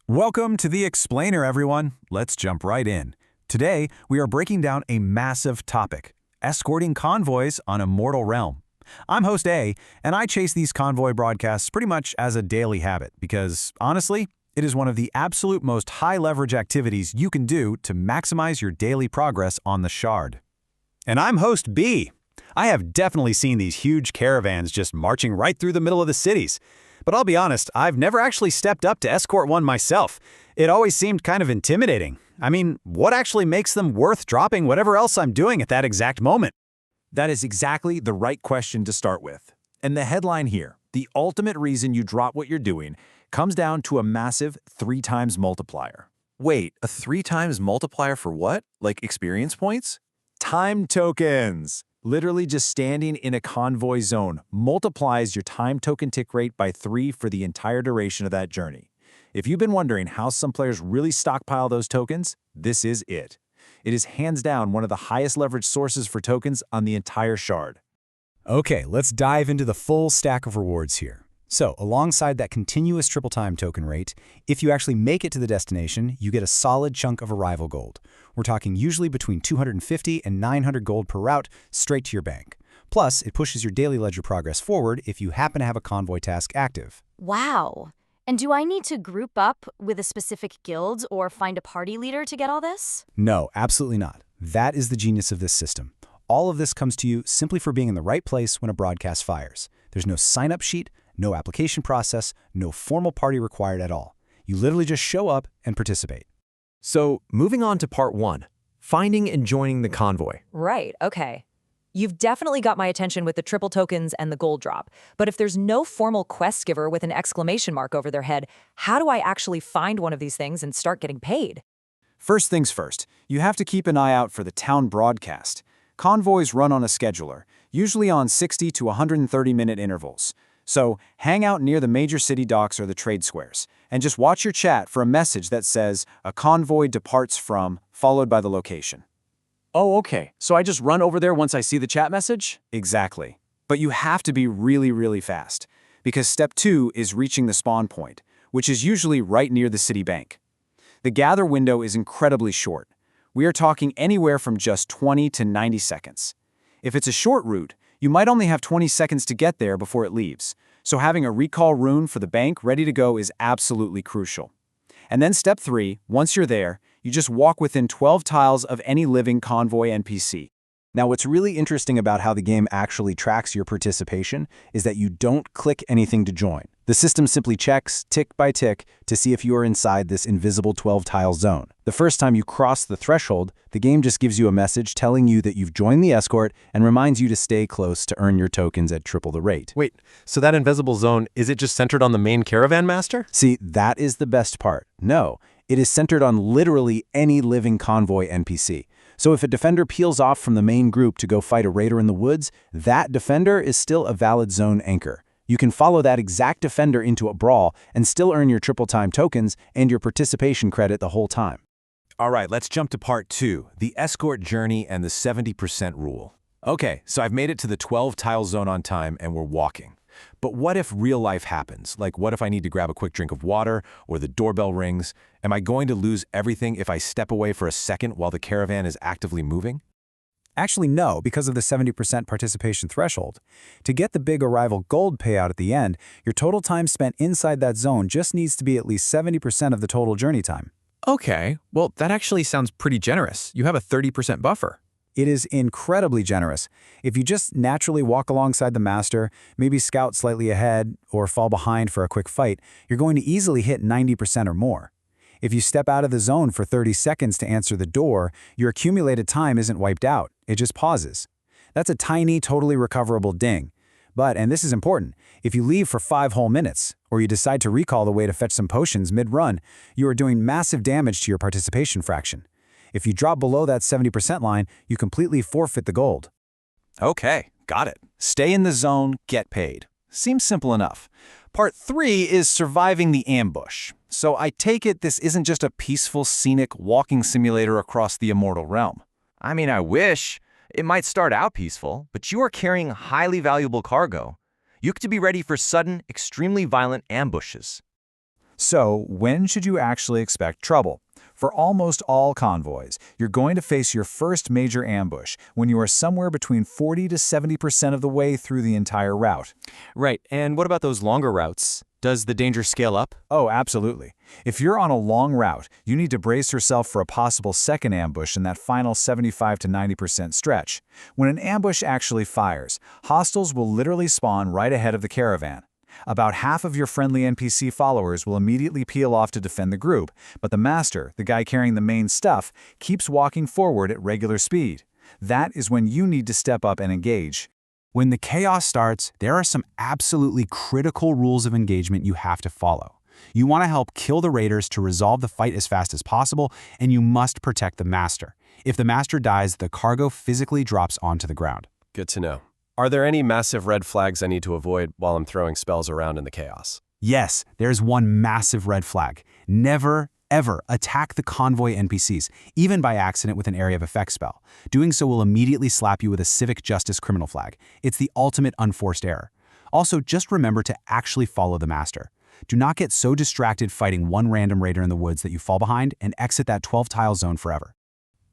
Welcome to the Explainer, everyone. Let's jump right in. Today, we are breaking down a massive topic, escorting convoys on Immortal Realm. I'm host A, and I chase these convoy broadcasts pretty much as a daily habit because, honestly, it is one of the absolute most high-leverage activities you can do to maximize your daily progress on the Shard. And I'm host B. I have definitely seen these huge caravans just marching right through the middle of the cities. But I'll be honest, I've never actually stepped up to escort one myself. It always seemed kind of intimidating. I mean, what actually makes them worth dropping whatever else I'm doing at that exact moment? That is exactly the right question to start with. And the headline here, the ultimate reason you drop what you're doing, comes down to a massive 3 times multiplier. Wait, a 3 times multiplier for what? Like experience points? Time tokens! Literally just standing in a convoy zone multiplies your time token tick rate by 3 for the entire duration of that journey. If you've been wondering how some players really stockpile those tokens, this is it. It is hands down one of the highest leverage sources for tokens on the entire Shard. Okay, let's dive into the full stack of rewards here. So, alongside that continuous triple time token rate, if you actually make it to the destination, you get a solid chunk of arrival gold. We're talking usually between 250 and 900 gold per route straight to your bank. Plus, it pushes your daily ledger progress forward if you happen to have a convoy task active. Wow. And do I need to group up with a specific guild or find a party leader to get all this? No, absolutely not. That is the genius of this system. All of this comes to you simply for being in the right place when a broadcast fires. There's no sign-up sheet, no application process, no formal party required at all. You literally just show up and participate. So, moving on to part 1, finding and joining the convoy. Right, okay. You've definitely got my attention with the triple tokens and the gold drop, but if there's no formal quest giver with an exclamation mark over their head, how do I actually find one of these things and start getting paid? First things first, you have to keep an eye out for the town broadcast. Convoys run on a scheduler, usually on 60 to 130-minute intervals. So, hang out near the major city docks or the trade squares, and just watch your chat for a message that says, "A convoy departs from," followed by the location. Oh, okay. So I just run over there once I see the chat message? Exactly. But you have to be really fast, because step 2 is reaching the spawn point, which is usually right near the city bank. The gather window is incredibly short. We are talking anywhere from just 20 to 90 seconds. If it's a short route, you might only have 20 seconds to get there before it leaves, so having a recall rune for the bank ready to go is absolutely crucial. And then step 3, once you're there, you just walk within 12 tiles of any living convoy NPC. Now, what's really interesting about how the game actually tracks your participation is that you don't click anything to join. The system simply checks, tick by tick, to see if you are inside this invisible 12-tile zone. The first time you cross the threshold, the game just gives you a message telling you that you've joined the escort and reminds you to stay close to earn your tokens at triple the rate. Wait, so that invisible zone, is it just centered on the main caravan master? See, that is the best part. No, it is centered on literally any living convoy NPC. So if a defender peels off from the main group to go fight a raider in the woods, that defender is still a valid zone anchor. You can follow that exact defender into a brawl and still earn your triple time tokens and your participation credit the whole time. All right, let's jump to part 2, the escort journey and the 70% rule. Okay, so I've made it to the 12-tile zone on time and we're walking. But what if real life happens? Like, what if I need to grab a quick drink of water or the doorbell rings? Am I going to lose everything if I step away for a second while the caravan is actively moving? Actually, no, because of the 70% participation threshold. To get the big arrival gold payout at the end, your total time spent inside that zone just needs to be at least 70% of the total journey time. Okay, well, that actually sounds pretty generous. You have a 30% buffer. It is incredibly generous. If you just naturally walk alongside the master, maybe scout slightly ahead, or fall behind for a quick fight, you're going to easily hit 90% or more. If you step out of the zone for 30 seconds to answer the door, your accumulated time isn't wiped out, it just pauses. That's a tiny, totally recoverable ding. But, and this is important, if you leave for 5 whole minutes, or you decide to recall the way to fetch some potions mid-run, you are doing massive damage to your participation fraction. If you drop below that 70% line, you completely forfeit the gold. Okay, got it. Stay in the zone, get paid. Seems simple enough. Part 3 is surviving the ambush. So I take it this isn't just a peaceful, scenic walking simulator across the Immortal Realm. I mean, I wish. It might start out peaceful, but you are carrying highly valuable cargo. You have to be ready for sudden, extremely violent ambushes. So, when should you actually expect trouble? For almost all convoys, you're going to face your first major ambush when you are somewhere between 40 to 70% of the way through the entire route. Right, and what about those longer routes? Does the danger scale up? Oh, absolutely. If you're on a long route, you need to brace yourself for a possible second ambush in that final 75 to 90% stretch. When an ambush actually fires, hostiles will literally spawn right ahead of the caravan. About half of your friendly NPC followers will immediately peel off to defend the group, but the master, the guy carrying the main stuff, keeps walking forward at regular speed. That is when you need to step up and engage. When the chaos starts, there are some absolutely critical rules of engagement you have to follow. You want to help kill the raiders to resolve the fight as fast as possible, and you must protect the master. If the master dies, the cargo physically drops onto the ground. Good to know. Are there any massive red flags I need to avoid while I'm throwing spells around in the chaos? Yes, there's one massive red flag. Never, ever attack the convoy NPCs, even by accident with an area of effect spell. Doing so will immediately slap you with a civic justice criminal flag. It's the ultimate unforced error. Also, just remember to actually follow the master. Do not get so distracted fighting one random raider in the woods that you fall behind and exit that 12-tile zone forever.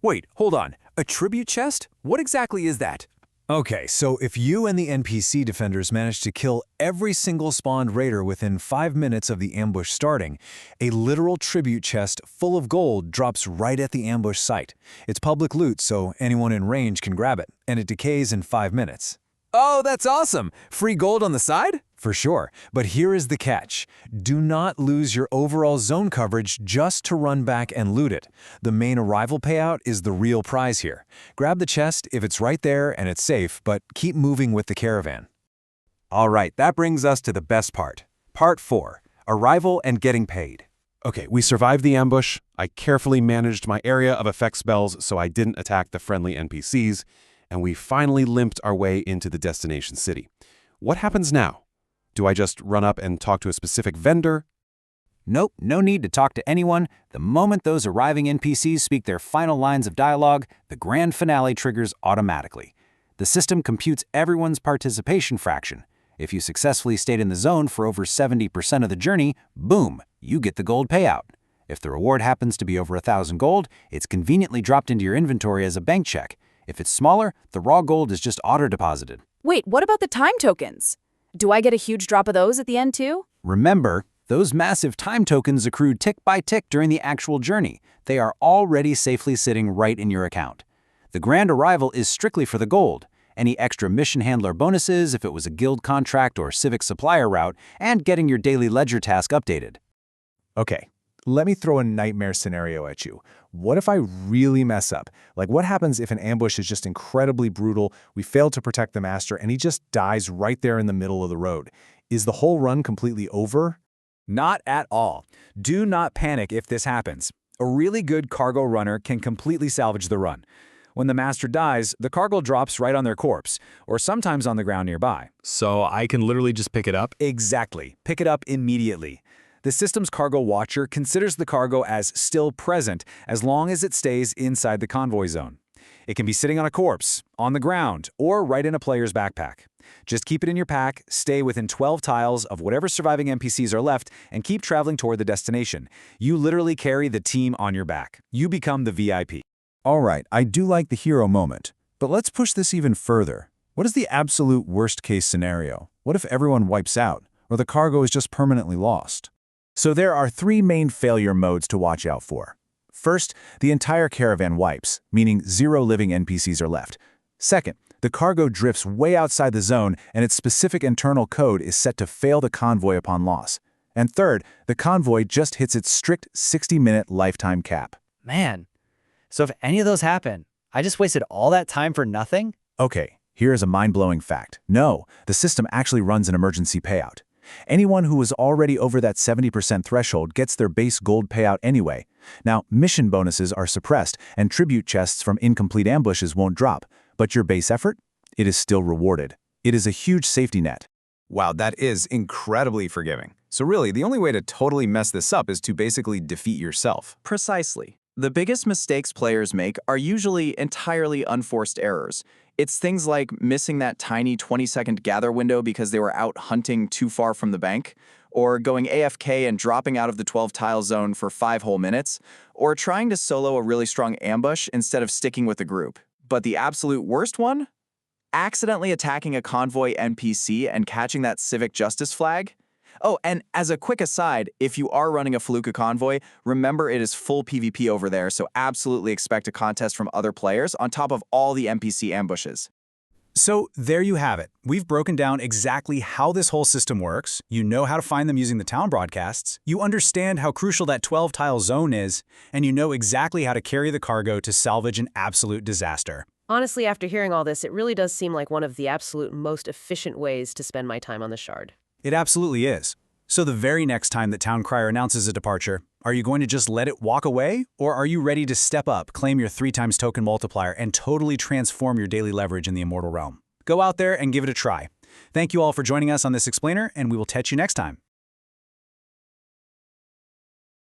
Wait, hold on. A tribute chest? What exactly is that? Okay, so if you and the NPC defenders manage to kill every single spawned raider within 5 minutes of the ambush starting, a literal tribute chest full of gold drops right at the ambush site. It's public loot, so anyone in range can grab it, and it decays in 5 minutes. Oh, that's awesome! Free gold on the side? For sure, but here is the catch. Do not lose your overall zone coverage just to run back and loot it. The main arrival payout is the real prize here. Grab the chest if it's right there and it's safe, but keep moving with the caravan. All right, that brings us to the best part. Part 4, Arrival and Getting Paid. Okay, we survived the ambush. I carefully managed my area of effect spells so I didn't attack the friendly NPCs, and we finally limped our way into the destination city. What happens now? Do I just run up and talk to a specific vendor? Nope, no need to talk to anyone. The moment those arriving NPCs speak their final lines of dialogue, the grand finale triggers automatically. The system computes everyone's participation fraction. If you successfully stayed in the zone for over 70% of the journey, boom, you get the gold payout. If the reward happens to be over 1,000 gold, it's conveniently dropped into your inventory as a bank check. If it's smaller, the raw gold is just auto-deposited. Wait, what about the time tokens? Do I get a huge drop of those at the end too? Remember, those massive time tokens accrue tick by tick during the actual journey. They are already safely sitting right in your account. The grand arrival is strictly for the gold. Any extra mission handler bonuses if it was a guild contract or civic supplier route, and getting your daily ledger task updated. Okay, let me throw a nightmare scenario at you. What if I really mess up? Like, what happens if an ambush is just incredibly brutal, we fail to protect the master, and he just dies right there in the middle of the road? Is the whole run completely over? Not at all. Do not panic if this happens. A really good cargo runner can completely salvage the run. When the master dies, the cargo drops right on their corpse, or sometimes on the ground nearby. So I can literally just pick it up? Exactly. Pick it up immediately. The system's cargo watcher considers the cargo as still present as long as it stays inside the convoy zone. It can be sitting on a corpse, on the ground, or right in a player's backpack. Just keep it in your pack, stay within 12 tiles of whatever surviving NPCs are left, and keep traveling toward the destination. You literally carry the team on your back. You become the VIP. All right, I do like the hero moment, but let's push this even further. What is the absolute worst-case scenario? What if everyone wipes out, or the cargo is just permanently lost? So there are 3 main failure modes to watch out for. First, the entire caravan wipes, meaning 0 living NPCs are left. Second, the cargo drifts way outside the zone and its specific internal code is set to fail the convoy upon loss. And third, the convoy just hits its strict 60-minute lifetime cap. Man, so if any of those happen, I just wasted all that time for nothing? Okay, here is a mind-blowing fact. No, the system actually runs an emergency payout. Anyone who was already over that 70% threshold gets their base gold payout anyway. Now, mission bonuses are suppressed, and tribute chests from incomplete ambushes won't drop. But your base effort? It is still rewarded. It is a huge safety net. Wow, that is incredibly forgiving. So really, the only way to totally mess this up is to basically defeat yourself. Precisely. The biggest mistakes players make are usually entirely unforced errors. It's things like missing that tiny 20-second gather window because they were out hunting too far from the bank, or going AFK and dropping out of the 12-tile zone for 5 whole minutes, or trying to solo a really strong ambush instead of sticking with the group. But the absolute worst one? Accidentally attacking a convoy NPC and catching that civic justice flag? Oh, and as a quick aside, if you are running a Felucca convoy, remember it is full PvP over there, so absolutely expect a contest from other players on top of all the NPC ambushes. So there you have it. We've broken down exactly how this whole system works. You know how to find them using the town broadcasts. You understand how crucial that 12-tile zone is, and you know exactly how to carry the cargo to salvage an absolute disaster. Honestly, after hearing all this, it really does seem like one of the absolute most efficient ways to spend my time on the Shard. It absolutely is. So the very next time that Town Crier announces a departure, are you going to just let it walk away? Or are you ready to step up, claim your 3x token multiplier, and totally transform your daily leverage in the Immortal Realm? Go out there and give it a try. Thank you all for joining us on this explainer, and we will catch you next time.